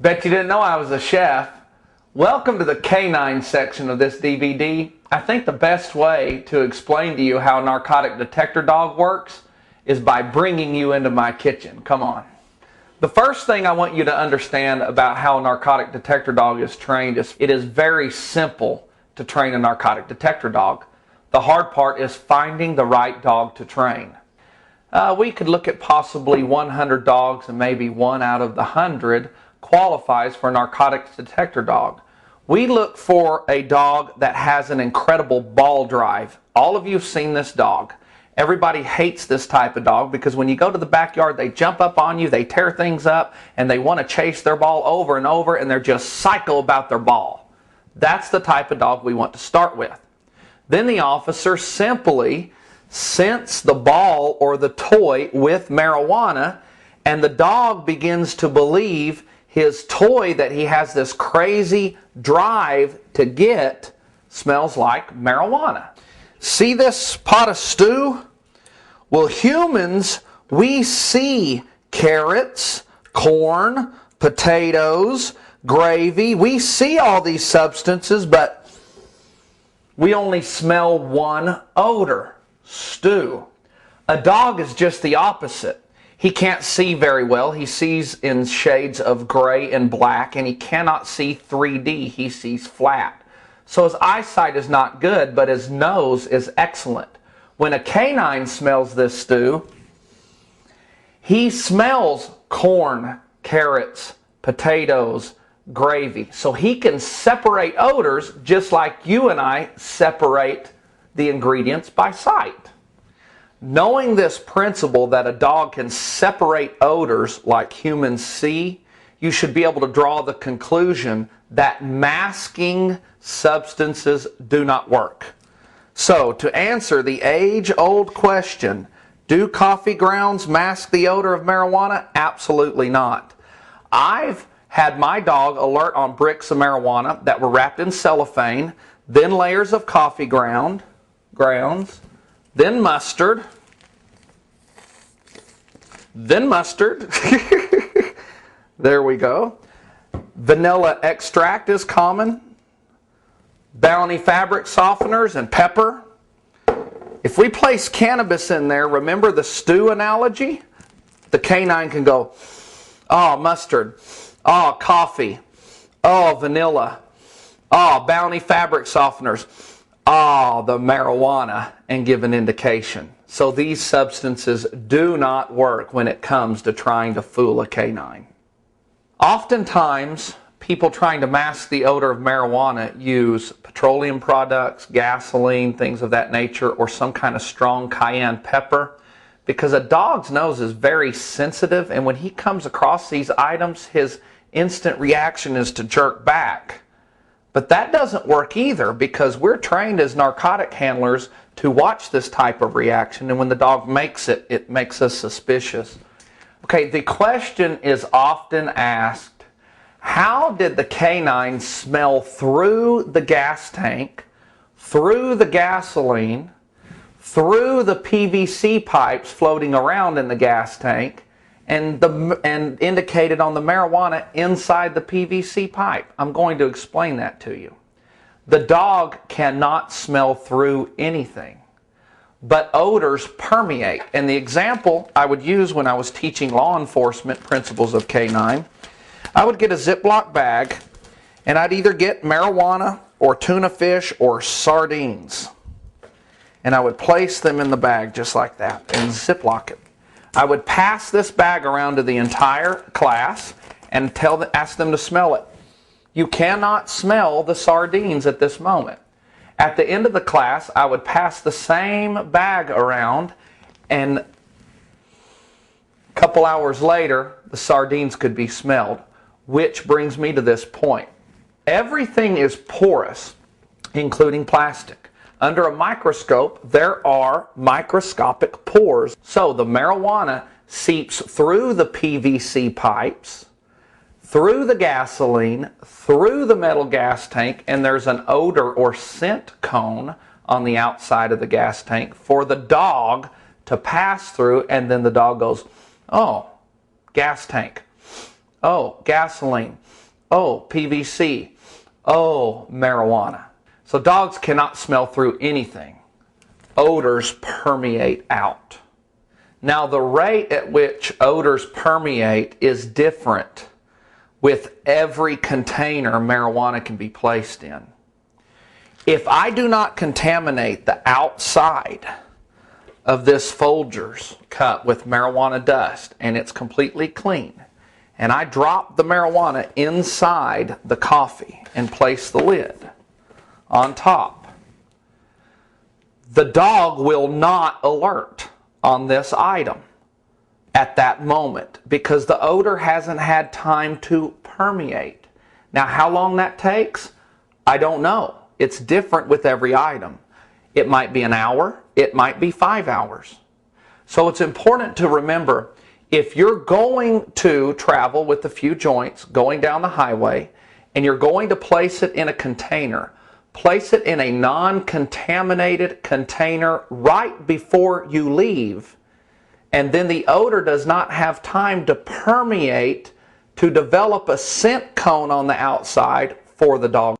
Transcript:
Bet you didn't know I was a chef. Welcome to the canine section of this DVD. I think the best way to explain to you how a narcotic detector dog works is by bringing you into my kitchen. Come on. The first thing I want you to understand about how a narcotic detector dog is trained is it is very simple to train a narcotic detector dog. The hard part is finding the right dog to train. We could look at possibly 100 dogs and maybe one out of the 100 qualifies for a narcotics detector dog. We look for a dog that has an incredible ball drive. All of you have seen this dog. Everybody hates this type of dog because when you go to the backyard, they jump up on you, they tear things up, and they want to chase their ball over and over, and they're just psycho about their ball. That's the type of dog we want to start with. Then the officer simply scents the ball or the toy with marijuana, and the dog begins to believe his toy that he has this crazy drive to get smells like marijuana. See this pot of stew? Well, humans, we see carrots, corn, potatoes, gravy. We see all these substances, but we only smell one odor: stew. A dog is just the opposite. He can't see very well. He sees in shades of gray and black, and he cannot see 3D. He sees flat. So his eyesight is not good, but his nose is excellent. When a canine smells this stew, he smells corn, carrots, potatoes, gravy. So he can separate odors just like you and I separate the ingredients by sight. Knowing this principle that a dog can separate odors like humans see, you should be able to draw the conclusion that masking substances do not work. So, to answer the age-old question, do coffee grounds mask the odor of marijuana? Absolutely not. I've had my dog alert on bricks of marijuana that were wrapped in cellophane, then layers of coffee grounds, then mustard. There we go. Vanilla extract is common. Bounty fabric softeners and pepper. If we place cannabis in there, remember the stew analogy? The canine can go, oh, mustard, oh, coffee, oh, vanilla, oh, bounty fabric softeners, oh, the marijuana, and give an indication. So these substances do not work when it comes to trying to fool a canine. Oftentimes, people trying to mask the odor of marijuana use petroleum products, gasoline, things of that nature, or some kind of strong cayenne pepper, because a dog's nose is very sensitive, and when he comes across these items, his instant reaction is to jerk back. But that doesn't work either, because we're trained as narcotic handlers to watch this type of reaction, and when the dog makes it, it makes us suspicious. Okay, the question is often asked, how did the canine smell through the gas tank, through the gasoline, through the PVC pipes floating around in the gas tank, and indicated on the marijuana inside the PVC pipe? I'm going to explain that to you. The dog cannot smell through anything, but odors permeate. And the example I would use when I was teaching law enforcement principles of canine, I would get a Ziploc bag, and I'd either get marijuana or tuna fish or sardines. And I would place them in the bag just like that and Ziploc it. I would pass this bag around to the entire class and ask them to smell it. You cannot smell the sardines at this moment. At the end of the class, I would pass the same bag around, and a couple hours later, the sardines could be smelled. Which brings me to this point. Everything is porous, including plastic. Under a microscope, there are microscopic pores. So the marijuana seeps through the PVC pipes, through the gasoline, through the metal gas tank, and there's an odor or scent cone on the outside of the gas tank for the dog to pass through, and then the dog goes, oh, gas tank. Oh, gasoline. Oh, PVC. Oh, marijuana. So dogs cannot smell through anything. Odors permeate out. Now the rate at which odors permeate is different with every container marijuana can be placed in. If I do not contaminate the outside of this Folgers cup with marijuana dust and it's completely clean, and I drop the marijuana inside the coffee and place the lid on top, the dog will not alert on this item at that moment because the odor hasn't had time to permeate. Now, how long that takes, I don't know. It's different with every item. It might be an hour, it might be 5 hours. So it's important to remember, if you're going to travel with a few joints going down the highway and you're going to place it in a container, place it in a non-contaminated container right before you leave, and then the odor does not have time to permeate to develop a scent cone on the outside for the dog.